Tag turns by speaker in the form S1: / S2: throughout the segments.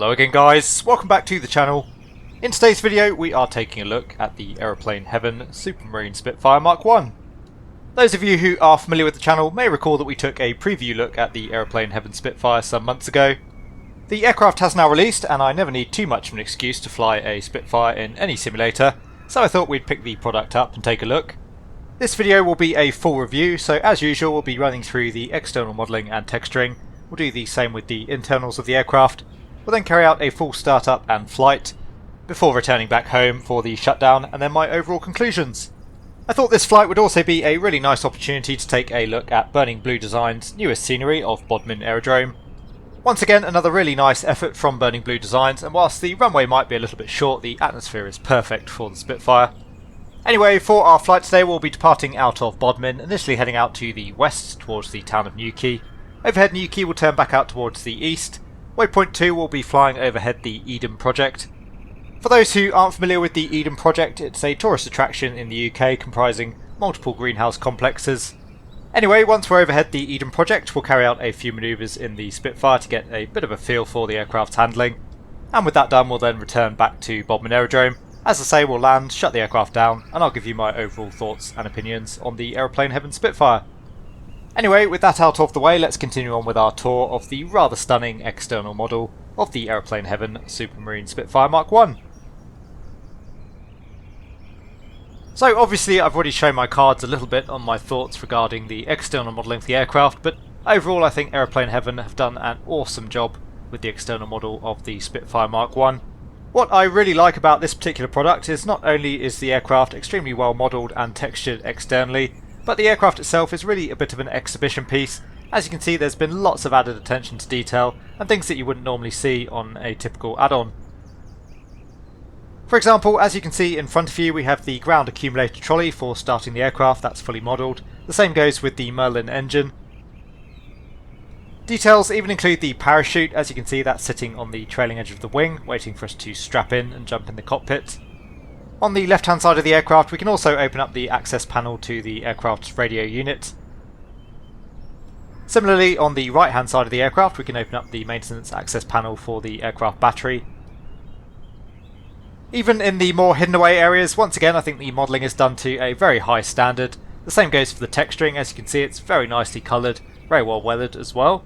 S1: Hello again guys, welcome back to the channel. In today's video we are taking a look at the Aeroplane Heaven Supermarine Spitfire Mark 1. Those of you who are familiar with the channel may recall that we took a preview look at the Aeroplane Heaven Spitfire some months ago. The aircraft has now released and I never need too much of an excuse to fly a Spitfire in any simulator, so I thought we'd pick the product up and take a look. This video will be a full review, so as usual we'll be running through the external modelling and texturing. We'll do the same with the internals of the aircraft. We'll then carry out a full startup and flight, before returning back home for the shutdown and then my overall conclusions. I thought this flight would also be a really nice opportunity to take a look at Burning Blue Design's newest scenery of Bodmin Aerodrome. Once again, another really nice effort from Burning Blue Designs, and whilst the runway might be a little bit short, the atmosphere is perfect for the Spitfire. Anyway, for our flight today we'll be departing out of Bodmin, initially heading out to the west towards the town of Newquay. Overhead Newquay will turn back out towards the east. Waypoint 2 will be flying overhead the Eden project. For those who aren't familiar with the Eden project, it's a tourist attraction in the UK comprising multiple greenhouse complexes. Anyway, once we're overhead the Eden project, we'll carry out a few manoeuvres in the Spitfire to get a bit of a feel for the aircraft's handling. And with that done, we'll then return back to Bodmin Aerodrome. As I say, we'll land, shut the aircraft down, and I'll give you my overall thoughts and opinions on the Aeroplane Heaven Spitfire. Anyway, with that out of the way, let's continue on with our tour of the rather stunning external model of the Aeroplane Heaven Supermarine Spitfire Mark 1. So obviously I've already shown my cards a little bit on my thoughts regarding the external modelling of the aircraft, but overall I think Aeroplane Heaven have done an awesome job with the external model of the Spitfire Mark 1. What I really like about this particular product is not only is the aircraft extremely well modelled and textured externally, but the aircraft itself is really a bit of an exhibition piece. As you can see, there's been lots of added attention to detail and things that you wouldn't normally see on a typical add-on. For example, as you can see in front of you, we have the ground accumulator trolley for starting the aircraft. That's fully modelled. The same goes with the Merlin engine. Details even include the parachute. As you can see, that's sitting on the trailing edge of the wing, waiting for us to strap in and jump in the cockpit. On the left hand side of the aircraft we can also open up the access panel to the aircraft's radio unit. Similarly, on the right hand side of the aircraft we can open up the maintenance access panel for the aircraft battery. Even in the more hidden away areas, once again I think the modelling is done to a very high standard. The same goes for the texturing. As you can see, it's very nicely coloured, very well weathered as well.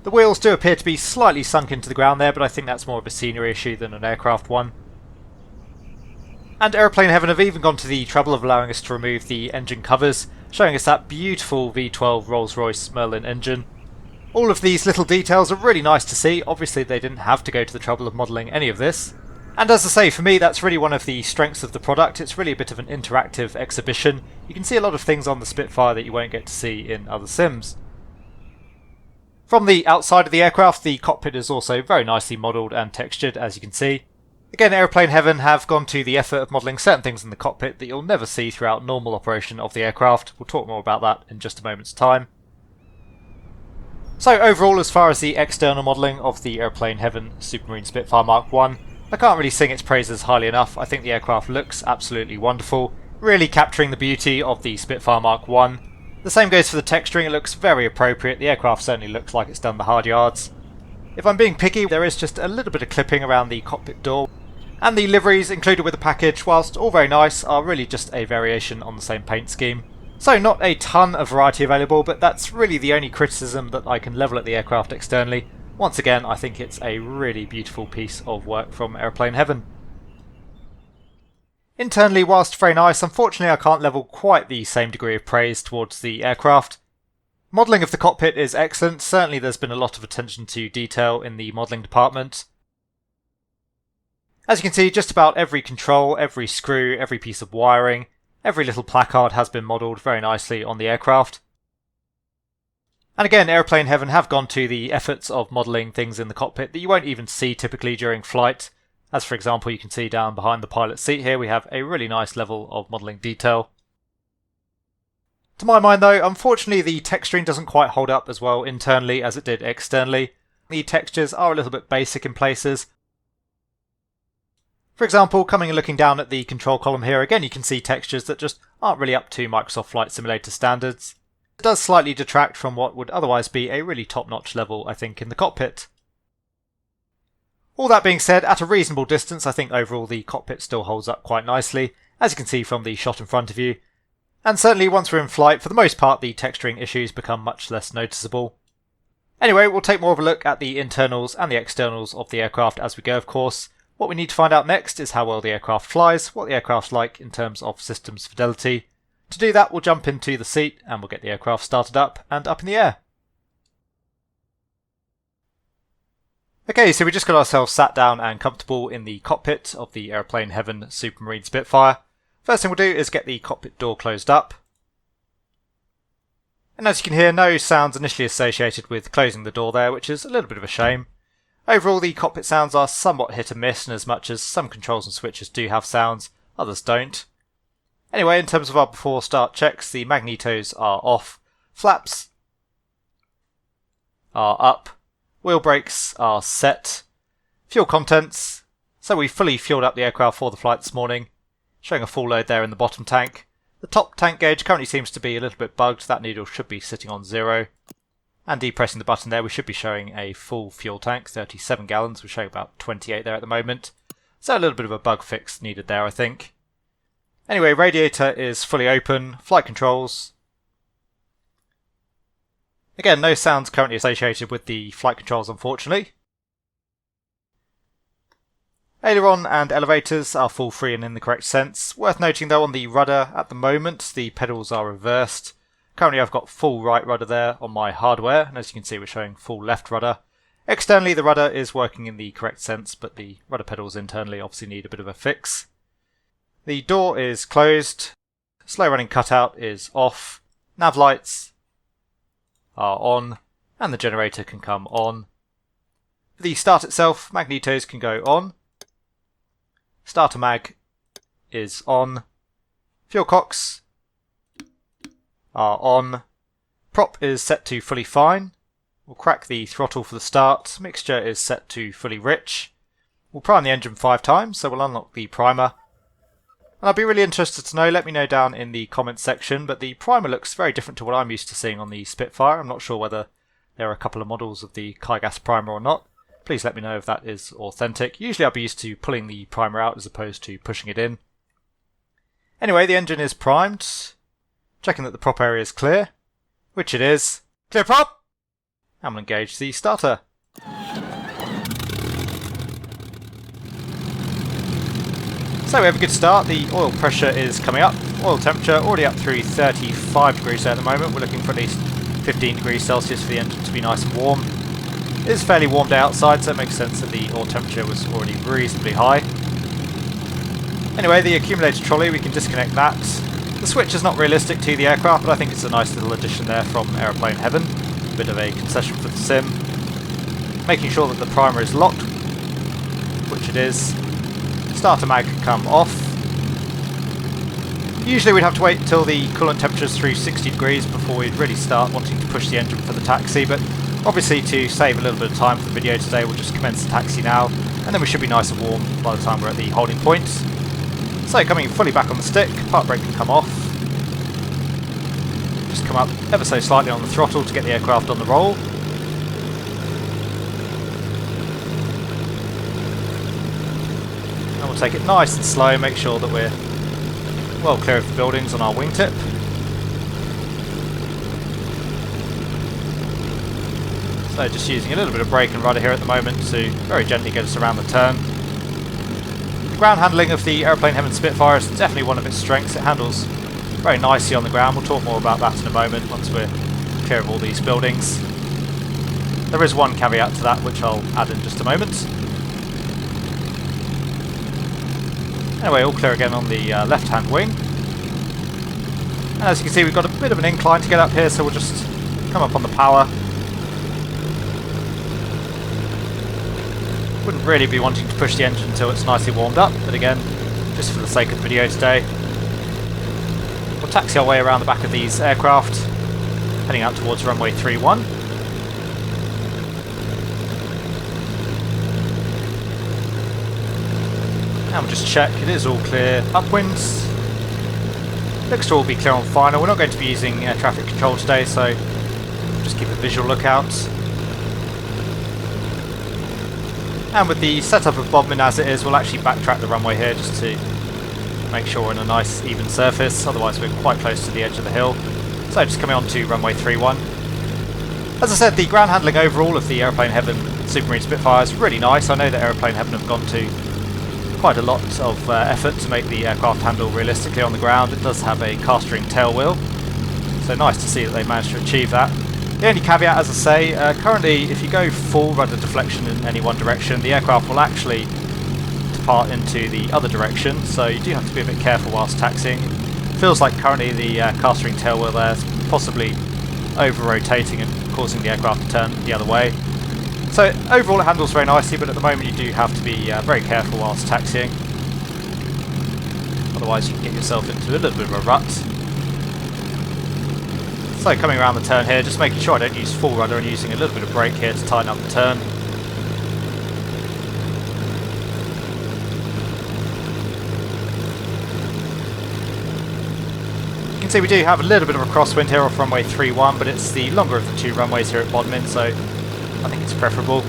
S1: The wheels do appear to be slightly sunk into the ground there, but I think that's more of a scenery issue than an aircraft one. And Aeroplane Heaven have even gone to the trouble of allowing us to remove the engine covers, showing us that beautiful V12 Rolls-Royce Merlin engine. All of these little details are really nice to see. Obviously they didn't have to go to the trouble of modelling any of this. And as I say, for me that's really one of the strengths of the product. It's really a bit of an interactive exhibition. You can see a lot of things on the Spitfire that you won't get to see in other sims. From the outside of the aircraft, the cockpit is also very nicely modelled and textured, as you can see. Again, Aeroplane Heaven have gone to the effort of modelling certain things in the cockpit that you'll never see throughout normal operation of the aircraft. We'll talk more about that in just a moment's time. So overall, as far as the external modelling of the Aeroplane Heaven Supermarine Spitfire Mark 1, I can't really sing its praises highly enough. I think the aircraft looks absolutely wonderful, really capturing the beauty of the Spitfire Mark 1. The same goes for the texturing. It looks very appropriate. The aircraft certainly looks like it's done the hard yards. If I'm being picky, there is just a little bit of clipping around the cockpit door. And the liveries included with the package, whilst all very nice, are really just a variation on the same paint scheme. So not a ton of variety available, but that's really the only criticism that I can level at the aircraft externally. Once again, I think it's a really beautiful piece of work from Aeroplane Heaven. Internally, whilst very nice, unfortunately I can't level quite the same degree of praise towards the aircraft. Modelling of the cockpit is excellent. Certainly there's been a lot of attention to detail in the modelling department. As you can see, just about every control, every screw, every piece of wiring, every little placard has been modelled very nicely on the aircraft. And again, Aeroplane Heaven have gone to the efforts of modelling things in the cockpit that you won't even see typically during flight. As for example, you can see down behind the pilot's seat here we have a really nice level of modelling detail. To my mind though, unfortunately the texturing doesn't quite hold up as well internally as it did externally. The textures are a little bit basic in places. For example, coming and looking down at the control column here, again you can see textures that just aren't really up to Microsoft Flight Simulator standards. It does slightly detract from what would otherwise be a really top-notch level, I think, in the cockpit. All that being said, at a reasonable distance I think overall the cockpit still holds up quite nicely, as you can see from the shot in front of you. And certainly once we're in flight, for the most part the texturing issues become much less noticeable. Anyway, we'll take more of a look at the internals and the externals of the aircraft as we go, of course. What we need to find out next is how well the aircraft flies, what the aircraft's like in terms of systems fidelity. To do that, we'll jump into the seat and we'll get the aircraft started up and up in the air. Okay, so we just got ourselves sat down and comfortable in the cockpit of the Aeroplane Heaven Supermarine Spitfire. First thing we'll do is get the cockpit door closed up. And as you can hear, no sounds initially associated with closing the door there, which is a little bit of a shame. Overall, the cockpit sounds are somewhat hit and miss, and as much as some controls and switches do have sounds, others don't. Anyway, in terms of our before start checks, the magnetos are off, flaps are up, wheel brakes are set, fuel contents, so we fully fueled up the aircraft for the flight this morning, showing a full load there in the bottom tank. The top tank gauge currently seems to be a little bit bugged, that needle should be sitting on 0. And depressing the button there, we should be showing a full fuel tank, 37 gallons, we're showing about 28 there at the moment. So a little bit of a bug fix needed there, I think. Anyway, radiator is fully open, flight controls. Again, no sounds currently associated with the flight controls, unfortunately. Aileron and elevators are full free and in the correct sense. Worth noting though, on the rudder at the moment, the pedals are reversed. Currently I've got full right rudder there on my hardware, and as you can see we're showing full left rudder. Externally the rudder is working in the correct sense, but the rudder pedals internally obviously need a bit of a fix. The door is closed, slow running cutout is off, nav lights are on, and the generator can come on. For the start itself, magnetos can go on, starter mag is on, fuel cocks are on, prop is set to fully fine, we'll crack the throttle for the start, mixture is set to fully rich, we'll prime the engine 5 times, so we'll unlock the primer. And I'd be really interested to know, let me know down in the comments section, but the primer looks very different to what I'm used to seeing on the Spitfire. I'm not sure whether there are a couple of models of the Kygas primer or not. Please let me know if that is authentic. Usually I'd be used to pulling the primer out as opposed to pushing it in. Anyway, the engine is primed. Checking that the prop area is clear, which it is. Clear prop! And we'll engage the starter. So we have a good start, the oil pressure is coming up, oil temperature already up through 35 degrees there at the moment, we're looking for at least 15 degrees Celsius for the engine to be nice and warm. It is fairly warm day outside, so it makes sense that the oil temperature was already reasonably high. Anyway, the accumulator trolley, we can disconnect that. The switch is not realistic to the aircraft, but I think it's a nice little addition there from Aeroplane Heaven. A bit of a concession for the sim. Making sure that the primer is locked, which it is. Starter mag can come off. Usually we'd have to wait until the coolant temperature is through 60 degrees before we'd really start wanting to push the engine for the taxi, but obviously to save a little bit of time for the video today we'll just commence the taxi now, and then we should be nice and warm by the time we're at the holding point. So coming fully back on the stick, park brake can come off. Just come up ever so slightly on the throttle to get the aircraft on the roll. And we'll take it nice and slow, make sure that we're well clear of the buildings on our wingtip. So just using a little bit of brake and rudder here at the moment to very gently get us around the turn. The ground handling of the Aeroplane Heaven Spitfire is definitely one of its strengths. It handles very nicely on the ground. We'll talk more about that in a moment once we're clear of all these buildings. There is one caveat to that which I'll add in just a moment. Anyway, all clear again on the left-hand wing. And as you can see, we've got a bit of an incline to get up here, so we'll just come up on the power. Wouldn't really be wanting to push the engine until it's nicely warmed up, but again, just for the sake of the video today. We'll taxi our way around the back of these aircraft, heading out towards runway 31. And we'll just check, it is all clear upwinds. Looks to all be clear on final. We're not going to be using air traffic control today, so just keep a visual lookout. And with the setup of Bodmin as it is, we'll actually backtrack the runway here just to make sure we're on a nice even surface, otherwise we're quite close to the edge of the hill. So just coming on to runway 31. As I said, the ground handling overall of the Aeroplane Heaven Supermarine Spitfire is really nice. I know that Aeroplane Heaven have gone to quite a lot of effort to make the aircraft handle realistically on the ground. It does have a castering tail wheel, so nice to see that they managed to achieve that. The only caveat, as I say, currently if you go full rudder deflection in any one direction, the aircraft will actually depart into the other direction, so you do have to be a bit careful whilst taxiing. It feels like currently the castering tail wheel there is possibly over-rotating and causing the aircraft to turn the other way. So overall it handles very nicely, but at the moment you do have to be very careful whilst taxiing. Otherwise you can get yourself into a little bit of a rut. So coming around the turn here, just making sure I don't use full rudder and using a little bit of brake here to tighten up the turn. You can see we do have a little bit of a crosswind here off runway 31, but it's the longer of the two runways here at Bodmin, so I think it's preferable.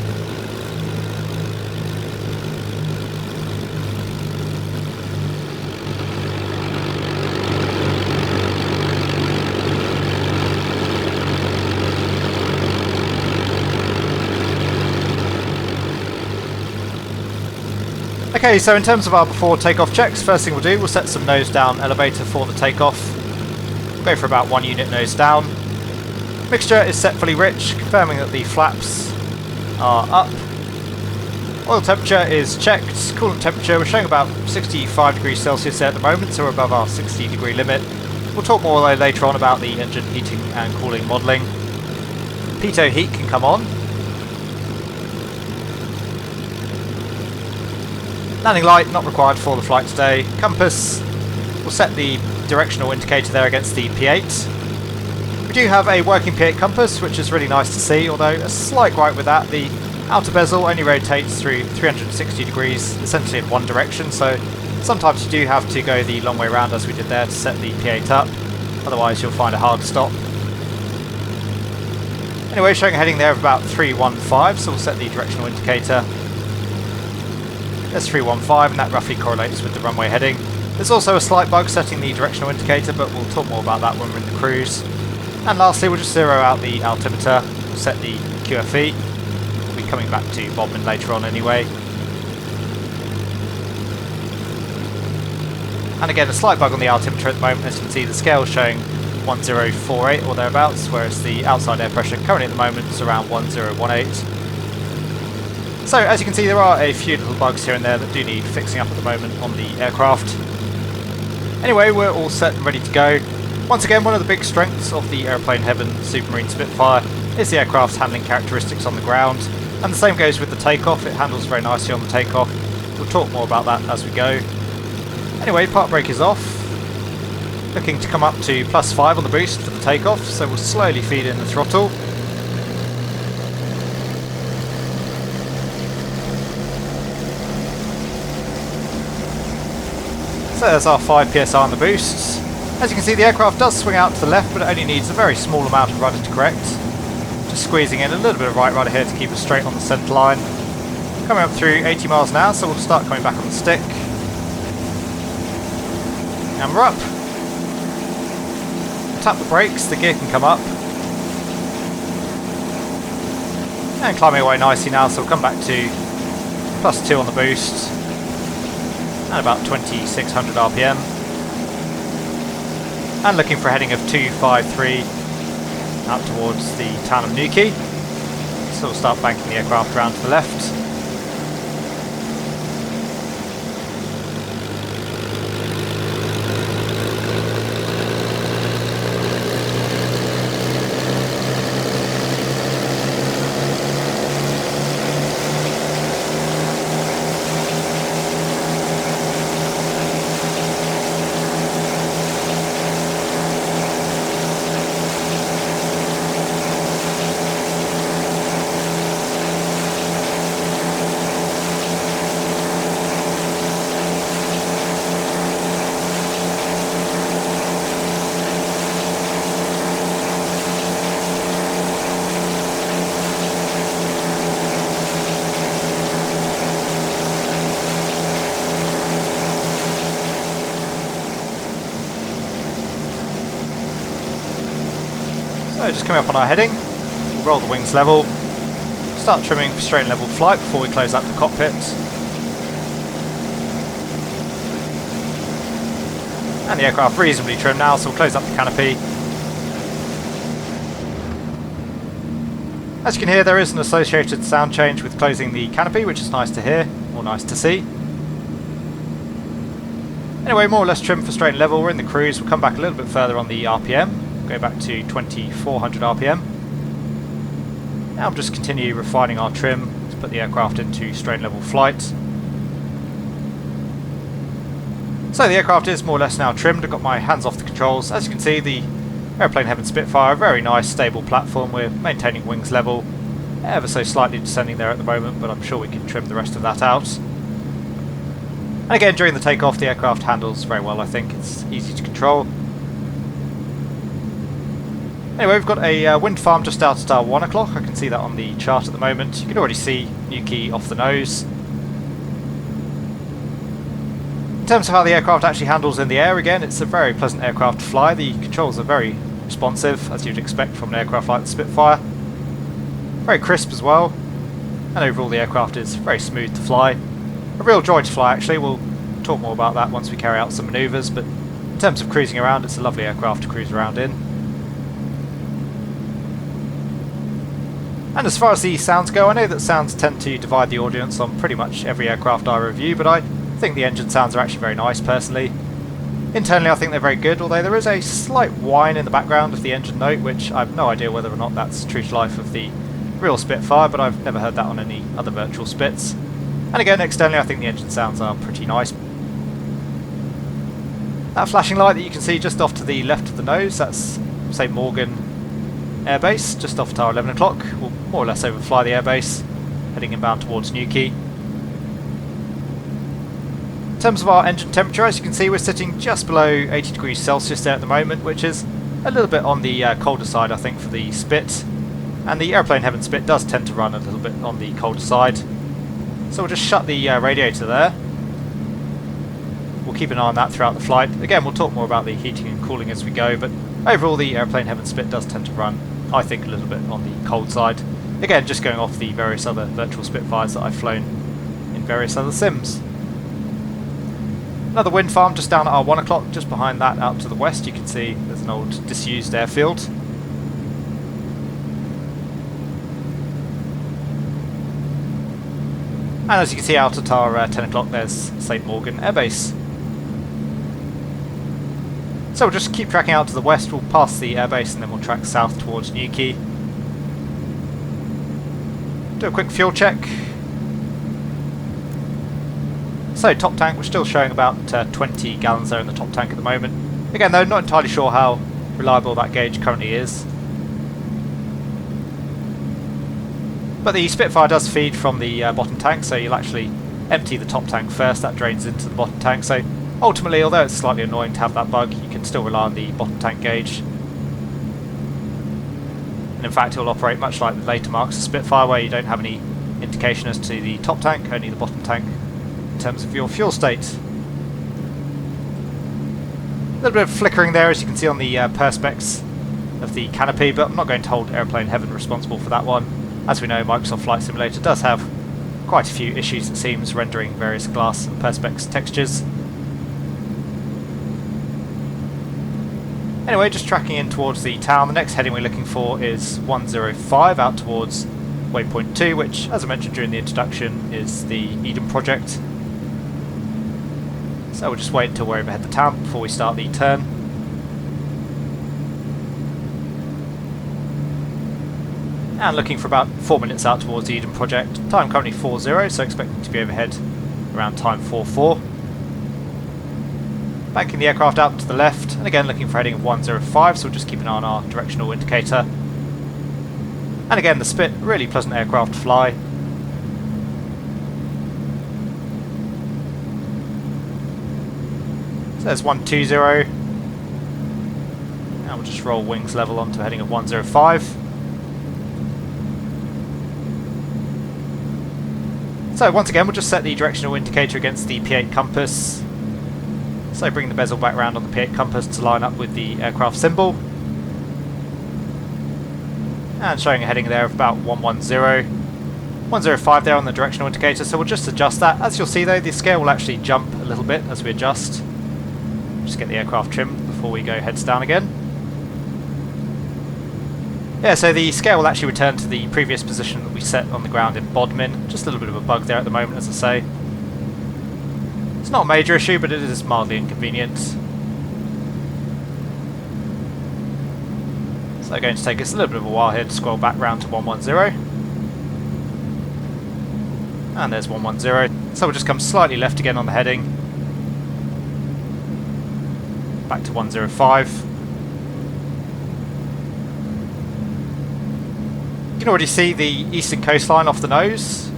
S1: Okay, so in terms of our before takeoff checks, first thing we'll do, we'll set some nose down elevator for the takeoff. Go for about 1 unit nose down. Mixture is set fully rich, confirming that the flaps are up. Oil temperature is checked. Coolant temperature, we're showing about 65 degrees Celsius there at the moment, so we're above our 60 degree limit. We'll talk more later on about the engine heating and cooling modelling. Pitot heat can come on. Landing light, not required for the flight today. Compass, we'll set the directional indicator there against the P8. We do have a working P8 compass, which is really nice to see, although a slight gripe with that. The outer bezel only rotates through 360 degrees, essentially in one direction, so sometimes you do have to go the long way around as we did there to set the P8 up, otherwise you'll find a hard stop. Anyway, showing a heading there of about 315, so we'll set the directional indicator. There's 315, and that roughly correlates with the runway heading. There's also a slight bug setting the directional indicator, but we'll talk more about that when we're in the cruise. And lastly, we'll just zero out the altimeter. We'll set the QFE. We'll be coming back to Bodmin later on anyway. And again, a slight bug on the altimeter at the moment. As you can see, the scale is showing 1048 or thereabouts, whereas the outside air pressure currently at the moment is around 1018. So as you can see, there are a few little bugs here and there that do need fixing up at the moment on the aircraft. Anyway, we're all set and ready to go. Once again, one of the big strengths of the Aeroplane Heaven Supermarine Spitfire is the aircraft's handling characteristics on the ground, and the same goes with the takeoff. It handles very nicely on the takeoff. We'll talk more about that as we go. Anyway, park brake is off. Looking to come up to +5 on the boost for the takeoff, so we'll slowly feed in the throttle. So there's our 5 PSI on the boosts. As you can see, the aircraft does swing out to the left, but it only needs a very small amount of rudder to correct. Just squeezing in a little bit of right rudder here to keep us straight on the centre line. Coming up through 80 miles an hour, so we'll start coming back on the stick. And we're up. Tap the brakes, the gear can come up. And climbing away nicely now, so we'll come back to +2 on the boost. And about 2600 RPM. And looking for a heading of 253 out towards the town of Newquay. So we'll start banking the aircraft around to the left. So just coming up on our heading, we'll roll the wings level, start trimming for straight and level flight before we close out the cockpit. And the aircraft reasonably trimmed now, so we'll close up the canopy. As you can hear, there is an associated sound change with closing the canopy, which is nice to hear, or nice to see. Anyway, more or less trimmed for straight and level. We're in the cruise. We'll come back a little bit further on the RPM, go back to 2400 RPM. Now we'll just continue refining our trim to put the aircraft into straight and level flight. So the aircraft is more or less now trimmed. I've got my hands off the controls. As you can see, the Aeroplane Heaven Spitfire, a very nice stable platform. We're maintaining wings level, ever so slightly descending there at the moment, but I'm sure we can trim the rest of that out. And again, during the takeoff, the aircraft handles very well, I think. It's easy to control. Anyway, we've got a wind farm just out at our 1 o'clock. I can see that on the chart at the moment. You can already see Newquay off the nose. In terms of how the aircraft actually handles in the air, again, it's a very pleasant aircraft to fly. The controls are very responsive, as you'd expect from an aircraft like the Spitfire. Very crisp as well. And overall, the aircraft is very smooth to fly. A real joy to fly, actually. We'll talk more about that once we carry out some manoeuvres, but in terms of cruising around, it's a lovely aircraft to cruise around in. And as far as the sounds go, I know that sounds tend to divide the audience on pretty much every aircraft I review, but I think the engine sounds are actually very nice, personally. Internally, I think they're very good, although there is a slight whine in the background of the engine note, which I have no idea whether or not that's true to life of the real Spitfire, but I've never heard that on any other virtual Spits. And again, externally, I think the engine sounds are pretty nice. That flashing light that you can see just off to the left of the nose, that's St Morgan Air Base, just off at our 11 o'clock. We'll more or less overfly the airbase, heading inbound towards Newquay. In terms of our engine temperature, as you can see, we're sitting just below 80 degrees Celsius there at the moment, which is a little bit on the colder side, I think, for the Spit. And the Aeroplane Heaven Spit does tend to run a little bit on the colder side. So we'll just shut the radiator there. We'll keep an eye on that throughout the flight. Again, we'll talk more about the heating and cooling as we go, but overall the Aeroplane Heaven Spit does tend to run, I think, a little bit on the cold side. Again, just going off the various other virtual Spitfires that I've flown in various other sims. Another wind farm just down at our 1 o'clock, just behind that out to the west. You can see there's an old disused airfield. And as you can see out at our 10 o'clock, there's St Morgan Air Base. So we'll just keep tracking out to the west. We'll pass the airbase and then we'll track south towards Newquay. Do a quick fuel check. So top tank, we're still showing about 20 gallons there in the top tank at the moment. Again though, not entirely sure how reliable that gauge currently is. But the Spitfire does feed from the bottom tank, so you'll actually empty the top tank first. That drains into the bottom tank, so ultimately, although it's slightly annoying to have that bug, you can still rely on the bottom tank gauge. And in fact, it will operate much like the later marks of Spitfire, where you don't have any indication as to the top tank, only the bottom tank in terms of your fuel state. A little bit of flickering there, as you can see on the perspex of the canopy, but I'm not going to hold Aeroplane Heaven responsible for that one. As we know, Microsoft Flight Simulator does have quite a few issues, it seems, rendering various glass and perspex textures. Anyway, just tracking in towards the town. The next heading we're looking for is 105 out towards waypoint 2, which, as I mentioned during the introduction, is the Eden project. So we'll just wait until we're overhead the town before we start the turn. And looking for about 4 minutes out towards the Eden project. Time currently 4:0, so expecting to be overhead around time 4:4. Banking the aircraft out to the left, and again looking for heading of 105, so we'll just keep an eye on our directional indicator. And again, the Spit, really pleasant aircraft to fly. So there's 120. Now we'll just roll wings level onto a heading of 105. So once again, we'll just set the directional indicator against the P8 compass. So bring the bezel back round on the P8 compass to line up with the aircraft symbol. and showing a heading there of about 110. 105 there on the directional indicator, so we'll just adjust that. As you'll see though, the scale will actually jump a little bit as we adjust. Just get the aircraft trimmed before we go heads down again. Yeah, so the scale will actually return to the previous position that we set on the ground in Bodmin. Just a little bit of a bug there at the moment, as I say. It's not a major issue, but it is mildly inconvenient. So going to take us a little bit of a while here to scroll back round to 110. And there's 110. So we'll just come slightly left again on the heading. Back to 105. You can already see the eastern coastline off the nose.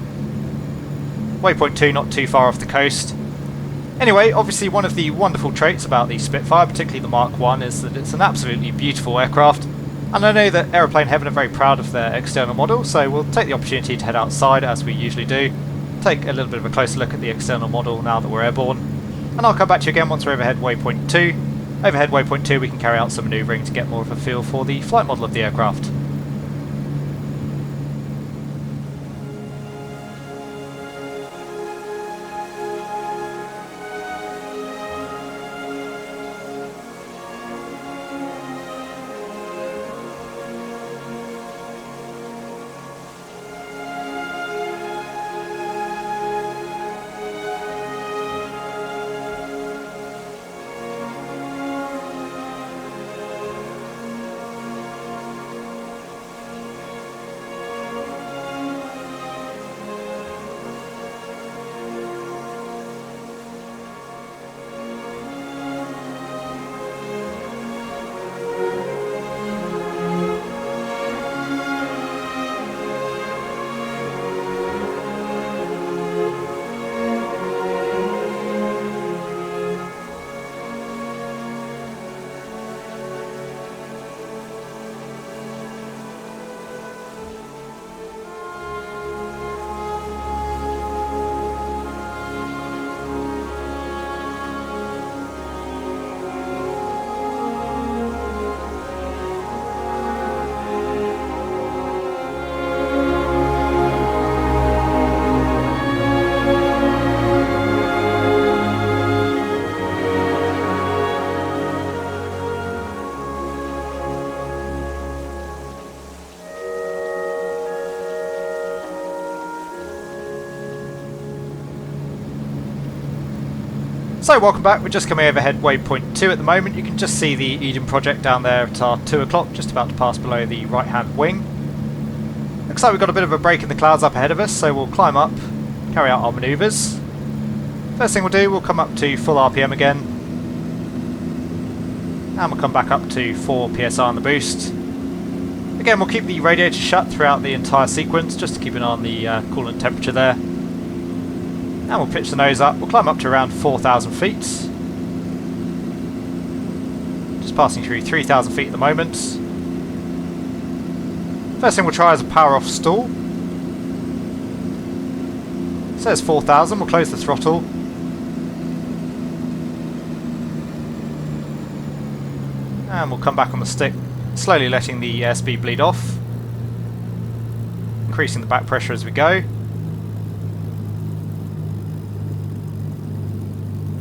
S1: Waypoint 2 not too far off the coast. Anyway, obviously one of the wonderful traits about the Spitfire, particularly the Mark 1, is that it's an absolutely beautiful aircraft. And I know that Aeroplane Heaven are very proud of their external model, so we'll take the opportunity to head outside as we usually do. Take a little bit of a closer look at the external model now that we're airborne. And I'll come back to you again once we're overhead waypoint 2. Overhead waypoint 2 we can carry out some manoeuvring to get more of a feel for the flight model of the aircraft. So welcome back, we're just coming overhead waypoint 2 at the moment. You can just see the Eden project down there at our 2 o'clock, just about to pass below the right hand wing. Looks like we've got a bit of a break in the clouds up ahead of us, so we'll climb up, carry out our manoeuvres. First thing we'll do, we'll come up to full RPM again. And we'll come back up to 4 PSI on the boost. Again, we'll keep the radiator shut throughout the entire sequence, just to keep an eye on the coolant temperature there. And we'll pitch the nose up. We'll climb up to around 4,000 feet. Just passing through 3,000 feet at the moment. First thing we'll try is a power off stall. It says 4,000. We'll close the throttle. And we'll come back on the stick, slowly letting the airspeed bleed off. Increasing the back pressure as we go.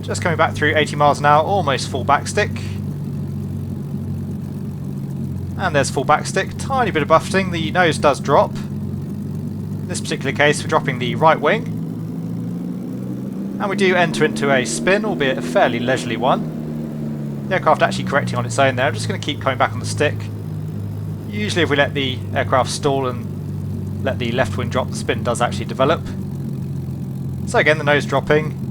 S1: Just coming back through 80 miles an hour, almost full backstick. And there's full backstick, tiny bit of buffeting, the nose does drop. In this particular case we're dropping the right wing. And we do enter into a spin, albeit a fairly leisurely one. The aircraft actually correcting on its own there. I'm just going to keep coming back on the stick. Usually if we let the aircraft stall and let the left wing drop, the spin does actually develop. So again, the nose dropping.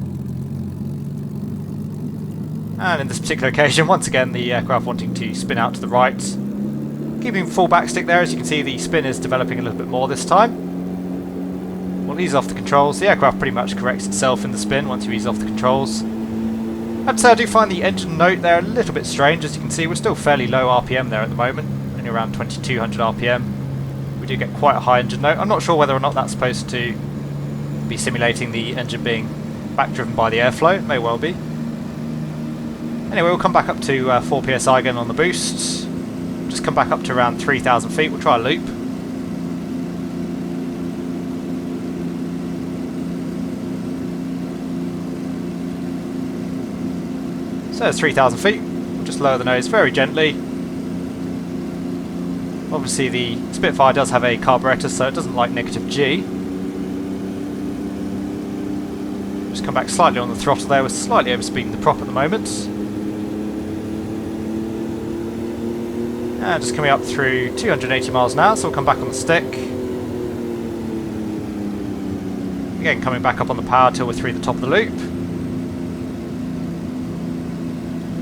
S1: And in this particular occasion, once again, the aircraft wanting to spin out to the right. Keeping full backstick there, as you can see, the spin is developing a little bit more this time. We'll ease off the controls. The aircraft pretty much corrects itself in the spin once you ease off the controls. I'd say I do find the engine note there a little bit strange. As you can see, we're still fairly low RPM there at the moment, only around 2200 RPM. We do get quite a high engine note. I'm not sure whether or not that's supposed to be simulating the engine being back driven by the airflow. It may well be. Anyway, we'll come back up to 4 PSI again on the boost. Just come back up to around 3,000 feet. We'll try a loop. So there's 3,000 feet. We'll just lower the nose very gently. Obviously the Spitfire does have a carburetor, so it doesn't like negative G. Just come back slightly on the throttle there. We're slightly overspeeding the prop at the moment. And just coming up through 280 miles an hour, so we'll come back on the stick. Again, coming back up on the power till we're through the top of the loop.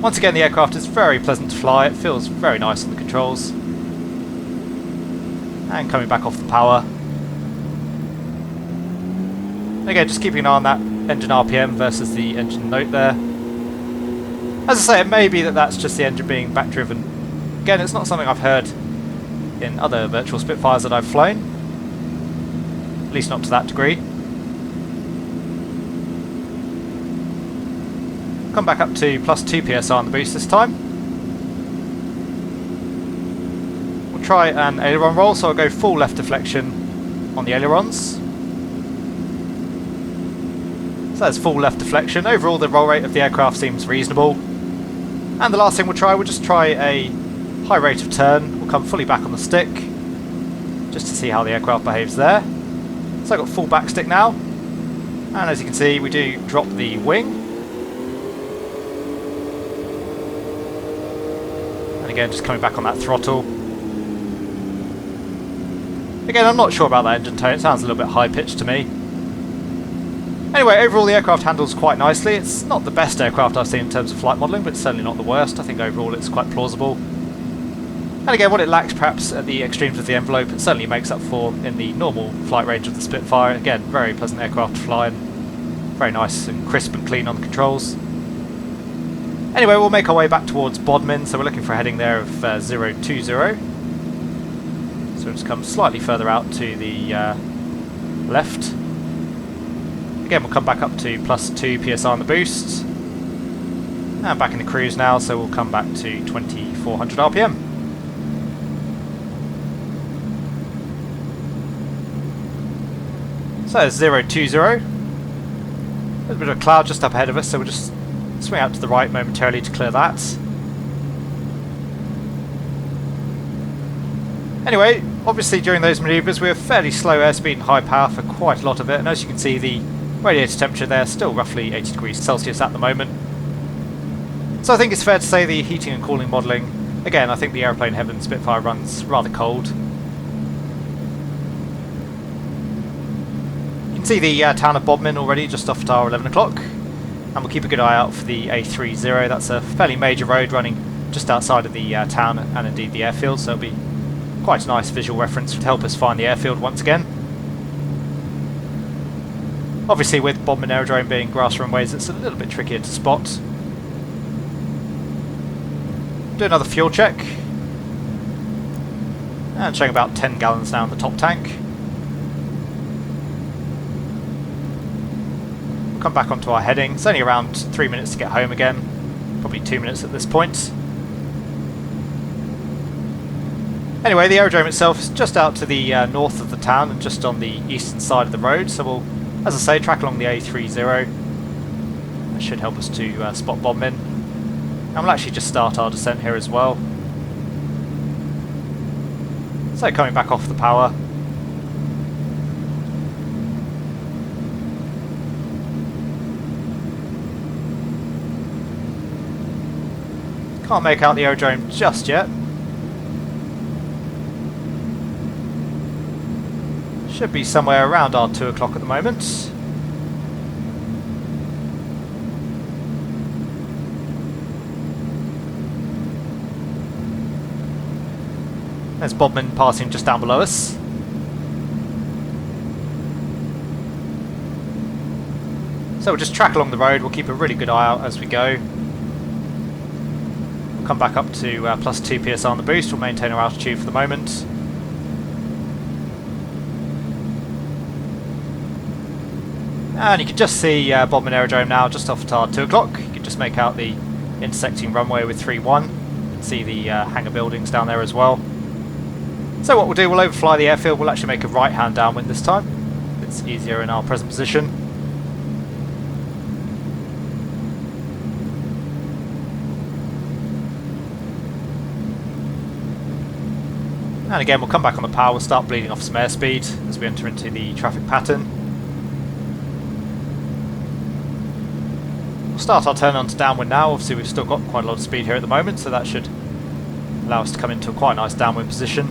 S1: Once again, the aircraft is very pleasant to fly. It feels very nice on the controls. And coming back off the power. Again, just keeping an eye on that engine RPM versus the engine note there. As I say, it may be that that's just the engine being back driven. Again, it's not something I've heard in other virtual Spitfires that I've flown. At least not to that degree. Come back up to +2 psi on the boost this time. We'll try an aileron roll, so I'll go full left deflection on the ailerons. So that's full left deflection. Overall the roll rate of the aircraft seems reasonable. And the last thing we'll just try a high rate of turn. We'll come fully back on the stick, just to see how the aircraft behaves there. So I've got full back stick now. And as you can see, we do drop the wing. And again, just coming back on that throttle. Again, I'm not sure about that engine tone. It sounds a little bit high pitched to me. Anyway, overall the aircraft handles quite nicely. It's not the best aircraft I've seen in terms of flight modelling, but it's certainly not the worst. I think overall it's quite plausible. And again, what it lacks perhaps at the extremes of the envelope, it certainly makes up for in the normal flight range of the Spitfire. Again, very pleasant aircraft to fly and very nice and crisp and clean on the controls. Anyway, we'll make our way back towards Bodmin, so we're looking for a heading there of 020. So we'll just come slightly further out to the left. Again, we'll come back up to +2 psi on the boost. And back into cruise now, so we'll come back to 2400 RPM. So there's 020. There's a bit of a cloud just up ahead of us, so we'll just swing out to the right momentarily to clear that. Anyway, obviously during those manoeuvres we were fairly slow airspeed and high power for quite a lot of it, and as you can see the radiator temperature there is still roughly 80 degrees Celsius at the moment. So I think it's fair to say the heating and cooling modelling, again I think the Aeroplane Heaven Spitfire runs rather cold. You can see the town of Bodmin already just off our 11 o'clock, and we'll keep a good eye out for the A30. That's a fairly major road running just outside of the town and indeed the airfield, so it'll be quite a nice visual reference to help us find the airfield once again. Obviously with Bodmin Aerodrome being grass runways, it's a little bit trickier to spot. Do another fuel check. And showing about 10 gallons now in the top tank. We'll come back onto our heading. It's only around 3 minutes to get home again. Probably 2 minutes at this point. Anyway, the aerodrome itself is just out to the north of the town and just on the eastern side of the road, so we'll, as I say, track along the A30. That should help us to spot Bodmin. And we'll actually just start our descent here as well. So coming back off the power. Can't make out the aerodrome just yet. Should be somewhere around our 2 o'clock at the moment. There's Bodmin passing just down below us. So we'll just track along the road, we'll keep a really good eye out as we go. We'll come back up to +2 psi on the boost, we'll maintain our altitude for the moment. And you can just see Bodmin Aerodrome now, just off at our 2 o'clock. You can just make out the intersecting runway with 3-1. You can see the hangar buildings down there as well. So what we'll do, we'll overfly the airfield. We'll actually make a right-hand downwind this time. It's easier in our present position. And again, we'll come back on the power, we'll start bleeding off some airspeed as we enter into the traffic pattern. We'll start our turn on to downwind now. Obviously we've still got quite a lot of speed here at the moment, so that should allow us to come into a quite nice downwind position.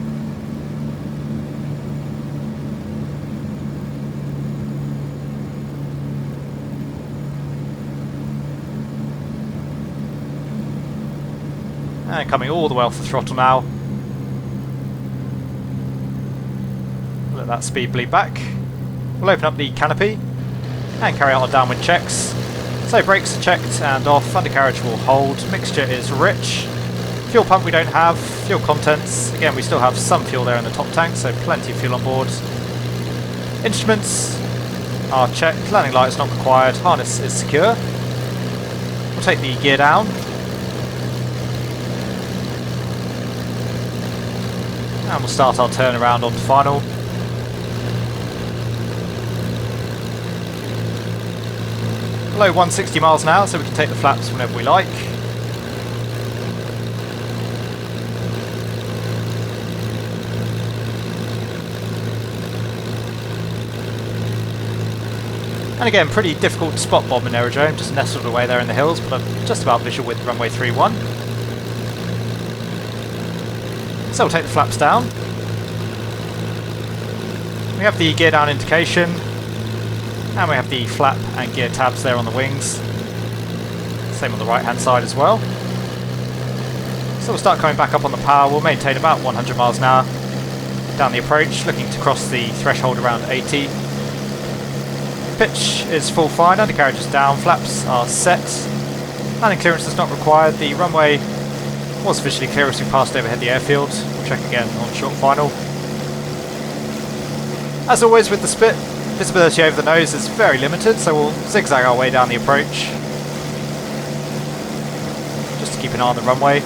S1: And coming all the way off the throttle now. Let that speed bleed back. We'll open up the canopy and carry out our downwind checks. So brakes are checked and off, undercarriage will hold, mixture is rich. Fuel pump we don't have, fuel contents, again we still have some fuel there in the top tank, so plenty of fuel on board. Instruments are checked, landing light is not required, harness is secure. We'll take the gear down. And we'll start our turn around onto final. Below 160 miles an hour, so we can take the flaps whenever we like. And again, pretty difficult to spot Bodmin Aerodrome, just nestled away there in the hills, but I'm just about visual with runway 31. So we'll take the flaps down. We have the gear down indication, and we have the flap and gear tabs there on the wings. Same on the right hand side as well. So we'll start coming back up on the power. We'll maintain about 100 miles an hour down the approach, looking to cross the threshold around 80. Pitch is full fine, undercarriage is down, flaps are set. Landing clearance is not required. The runway was officially clear as we passed overhead the airfield. We'll check again on short final. As always with the Spit, visibility over the nose is very limited, so we'll zigzag our way down the approach just to keep an eye on the runway.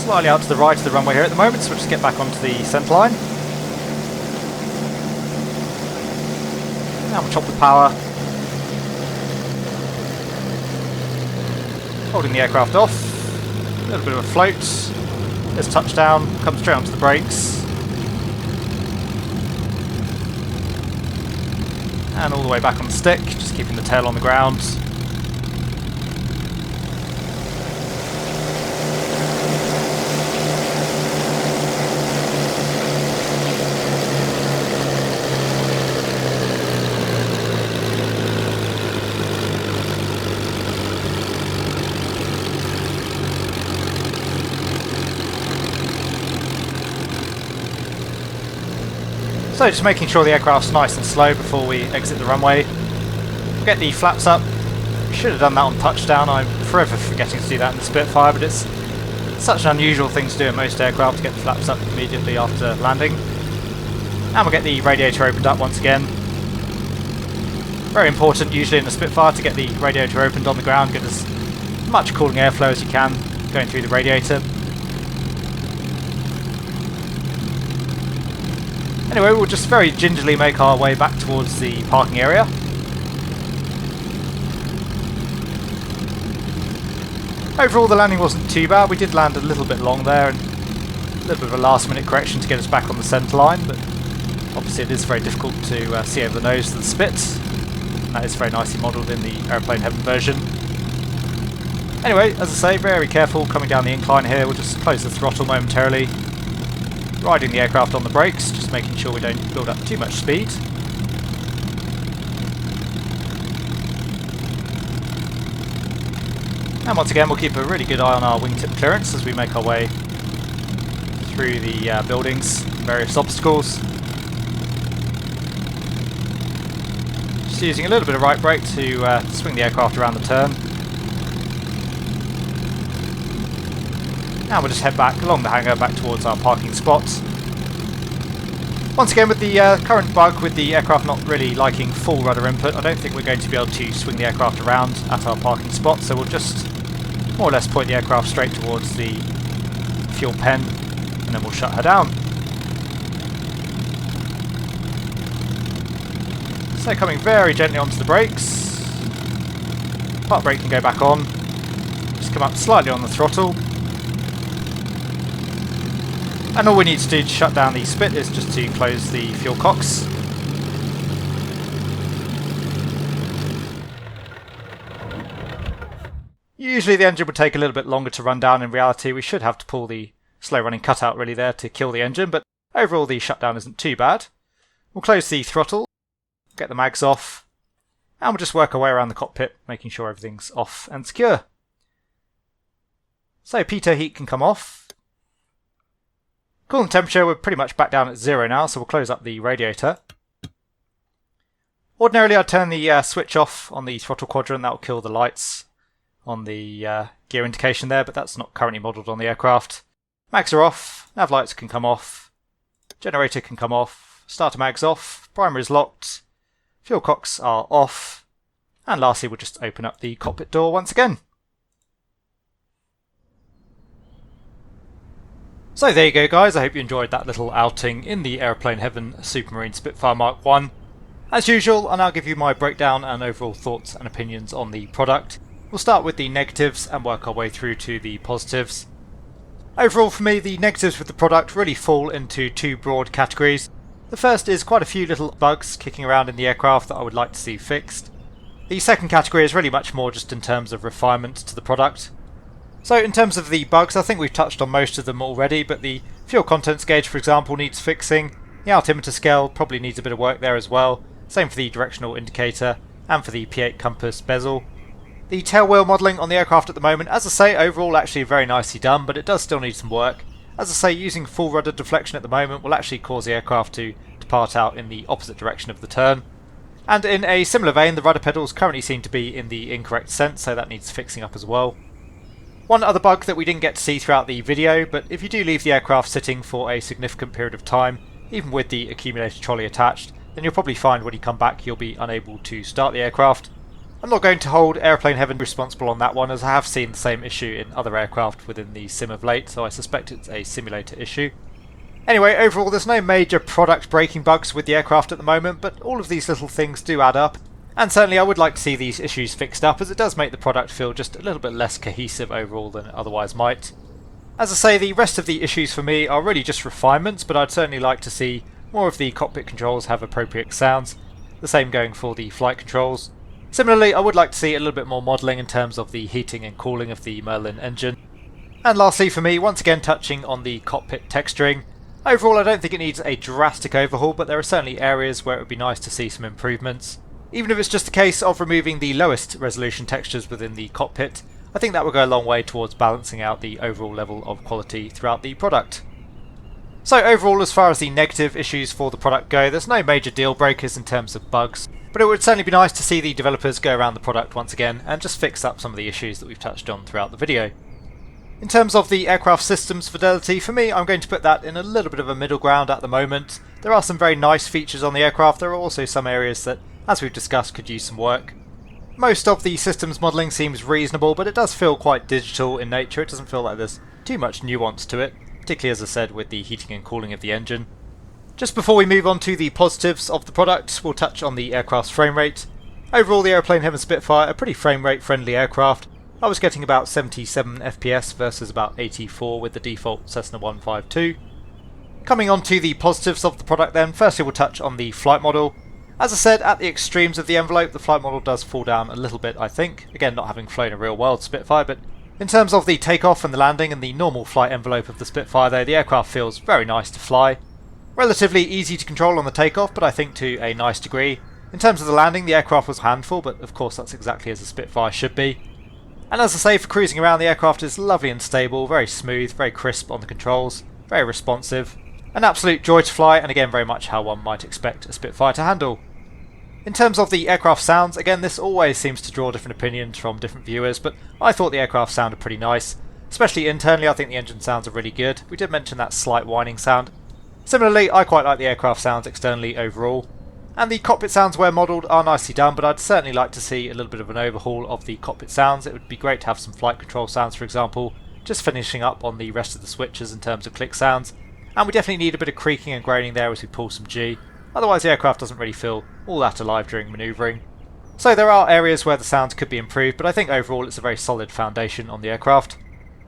S1: Slightly out to the right of the runway here at the moment, so we'll just get back onto the centre line. Now we'll chop the power. Holding the aircraft off. A little bit of a float. There's touchdown, comes straight onto the brakes. And all the way back on the stick, just keeping the tail on the ground. So just making sure the aircraft's nice and slow before we exit the runway. We'll get the flaps up. Should have done that on touchdown. I'm forever forgetting to do that in the Spitfire, but it's such an unusual thing to do in most aircraft, to get the flaps up immediately after landing. And we'll get the radiator opened up once again. Very important usually in the Spitfire to get the radiator opened on the ground, get as much cooling airflow as you can going through the radiator. Anyway, we'll just very gingerly make our way back towards the parking area. Overall the landing wasn't too bad. We did land a little bit long there and a little bit of a last minute correction to get us back on the centre line, but obviously it is very difficult to see over the nose of the Spit. And that is very nicely modelled in the Aeroplane Heaven version. Anyway, as I say, very careful coming down the incline here. We'll just close the throttle momentarily. Riding the aircraft on the brakes, just making sure we don't build up too much speed. And once again we'll keep a really good eye on our wingtip clearance as we make our way through the buildings, various obstacles. Just using a little bit of right brake to swing the aircraft around the turn. Now we'll just head back along the hangar back towards our parking spot. Once again, with the current bug with the aircraft not really liking full rudder input, I don't think we're going to be able to swing the aircraft around at our parking spot, so we'll just more or less point the aircraft straight towards the fuel pen and then we'll shut her down. So coming very gently onto the brakes, park brake can go back on, just come up slightly on the throttle. And all we need to do to shut down the spit is just to close the fuel cocks. Usually the engine would take a little bit longer to run down. In reality, we should have to pull the slow running cutout really there to kill the engine, but overall the shutdown isn't too bad. We'll close the throttle, get the mags off, and we'll just work our way around the cockpit, making sure everything's off and secure. So pitot heat can come off. Coolant temperature, we're pretty much back down at 0 now, so we'll close up the radiator. Ordinarily I'd turn the switch off on the throttle quadrant, that will kill the lights on the gear indication there, but that's not currently modelled on the aircraft. Mags are off, nav lights can come off, generator can come off, starter mags off, primer is locked, fuel cocks are off, and lastly we'll just open up the cockpit door once again. So there you go guys, I hope you enjoyed that little outing in the Aeroplane Heaven Supermarine Spitfire Mark 1. As usual, I'll now give you my breakdown and overall thoughts and opinions on the product. We'll start with the negatives and work our way through to the positives. Overall for me, the negatives with the product really fall into two broad categories. The first is quite a few little bugs kicking around in the aircraft that I would like to see fixed. The second category is really much more just in terms of refinement to the product. So in terms of the bugs, I think we've touched on most of them already, but the fuel contents gauge, for example, needs fixing. The altimeter scale probably needs a bit of work there as well. Same for the directional indicator and for the P8 compass bezel. The tailwheel modelling on the aircraft at the moment, as I say, overall actually very nicely done, but it does still need some work. As I say, using full rudder deflection at the moment will actually cause the aircraft to depart out in the opposite direction of the turn. And in a similar vein, the rudder pedals currently seem to be in the incorrect sense, so that needs fixing up as well. One other bug that we didn't get to see throughout the video, but if you do leave the aircraft sitting for a significant period of time, even with the accumulator trolley attached, then you'll probably find when you come back you'll be unable to start the aircraft. I'm not going to hold Aeroplane Heaven responsible on that one, as I have seen the same issue in other aircraft within the sim of late, so I suspect it's a simulator issue. Anyway, overall there's no major product breaking bugs with the aircraft at the moment, but all of these little things do add up. And certainly I would like to see these issues fixed up, as it does make the product feel just a little bit less cohesive overall than it otherwise might. As I say, the rest of the issues for me are really just refinements, but I'd certainly like to see more of the cockpit controls have appropriate sounds. The same going for the flight controls. Similarly, I would like to see a little bit more modelling in terms of the heating and cooling of the Merlin engine. And lastly for me, once again touching on the cockpit texturing. Overall I don't think it needs a drastic overhaul, but there are certainly areas where it would be nice to see some improvements. Even if it's just a case of removing the lowest resolution textures within the cockpit, I think that will go a long way towards balancing out the overall level of quality throughout the product. So overall, as far as the negative issues for the product go, there's no major deal breakers in terms of bugs, but it would certainly be nice to see the developers go around the product once again and just fix up some of the issues that we've touched on throughout the video. In terms of the aircraft system's fidelity, for me I'm going to put that in a little bit of a middle ground at the moment. There are some very nice features on the aircraft, there are also some areas that, as we've discussed, could use some work. Most of the systems modelling seems reasonable, but it does feel quite digital in nature. It doesn't feel like there's too much nuance to it, particularly as I said with the heating and cooling of the engine. Just before we move on to the positives of the product, we'll touch on the aircraft's frame rate. Overall, the Aeroplane Heaven Spitfire, a pretty frame rate friendly aircraft. I was getting about 77 FPS versus about 84 with the default Cessna 152. Coming on to the positives of the product then, firstly we'll touch on the flight model. As I said, at the extremes of the envelope, the flight model does fall down a little bit, I think. Again, not having flown a real world Spitfire, but in terms of the takeoff and the landing and the normal flight envelope of the Spitfire though, the aircraft feels very nice to fly. Relatively easy to control on the takeoff, but I think to a nice degree. In terms of the landing, the aircraft was a handful, but of course that's exactly as a Spitfire should be. And as I say, for cruising around, the aircraft is lovely and stable, very smooth, very crisp on the controls, very responsive. An absolute joy to fly, and again very much how one might expect a Spitfire to handle. In terms of the aircraft sounds, again this always seems to draw different opinions from different viewers, but I thought the aircraft sounded pretty nice. Especially internally, I think the engine sounds are really good. We did mention that slight whining sound. Similarly, I quite like the aircraft sounds externally overall, and the cockpit sounds where modelled are nicely done, but I'd certainly like to see a little bit of an overhaul of the cockpit sounds. It would be great to have some flight control sounds, for example, just finishing up on the rest of the switches in terms of click sounds, and we definitely need a bit of creaking and groaning there as we pull some G, otherwise the aircraft doesn't really feel all that alive during manoeuvring. So there are areas where the sounds could be improved, but I think overall it's a very solid foundation on the aircraft.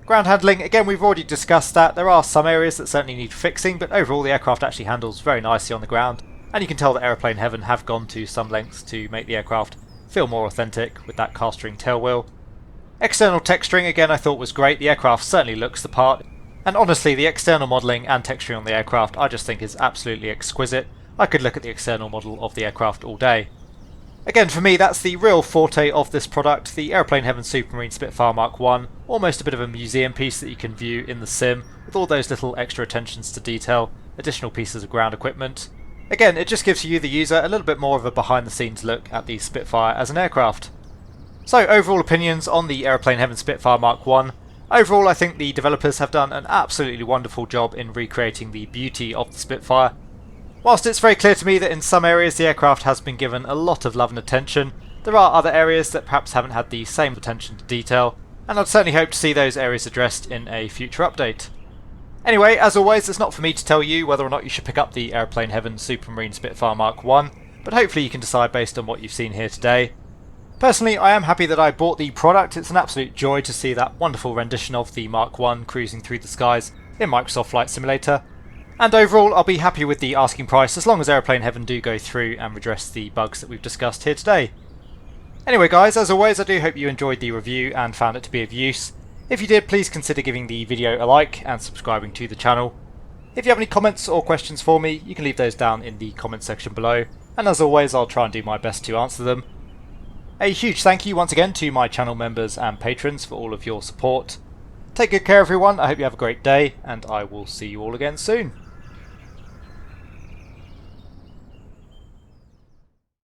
S1: Ground handling, again we've already discussed that. There are some areas that certainly need fixing, but overall the aircraft actually handles very nicely on the ground, and you can tell that Aeroplane Heaven have gone to some lengths to make the aircraft feel more authentic with that cast-ring tailwheel. External texturing again I thought was great. The aircraft certainly looks the part, and honestly the external modelling and texturing on the aircraft I just think is absolutely exquisite. I could look at the external model of the aircraft all day. Again, for me, that's the real forte of this product, the Aeroplane Heaven Supermarine Spitfire Mark 1, almost a bit of a museum piece that you can view in the sim, with all those little extra attentions to detail, additional pieces of ground equipment. Again, it just gives you, the user, a little bit more of a behind-the-scenes look at the Spitfire as an aircraft. So, overall opinions on the Aeroplane Heaven Spitfire Mark 1. Overall, I think the developers have done an absolutely wonderful job in recreating the beauty of the Spitfire. Whilst it's very clear to me that in some areas the aircraft has been given a lot of love and attention, there are other areas that perhaps haven't had the same attention to detail, and I'd certainly hope to see those areas addressed in a future update. Anyway, as always, it's not for me to tell you whether or not you should pick up the Aeroplane Heaven Supermarine Spitfire Mark 1, but hopefully you can decide based on what you've seen here today. Personally, I am happy that I bought the product. It's an absolute joy to see that wonderful rendition of the Mark 1 cruising through the skies in Microsoft Flight Simulator. And overall, I'll be happy with the asking price as long as Aeroplane Heaven do go through and redress the bugs that we've discussed here today. Anyway guys, as always, I do hope you enjoyed the review and found it to be of use. If you did, please consider giving the video a like and subscribing to the channel. If you have any comments or questions for me, you can leave those down in the comment section below, and as always, I'll try and do my best to answer them. A huge thank you once again to my channel members and patrons for all of your support. Take good care everyone, I hope you have a great day, and I will see you all again soon.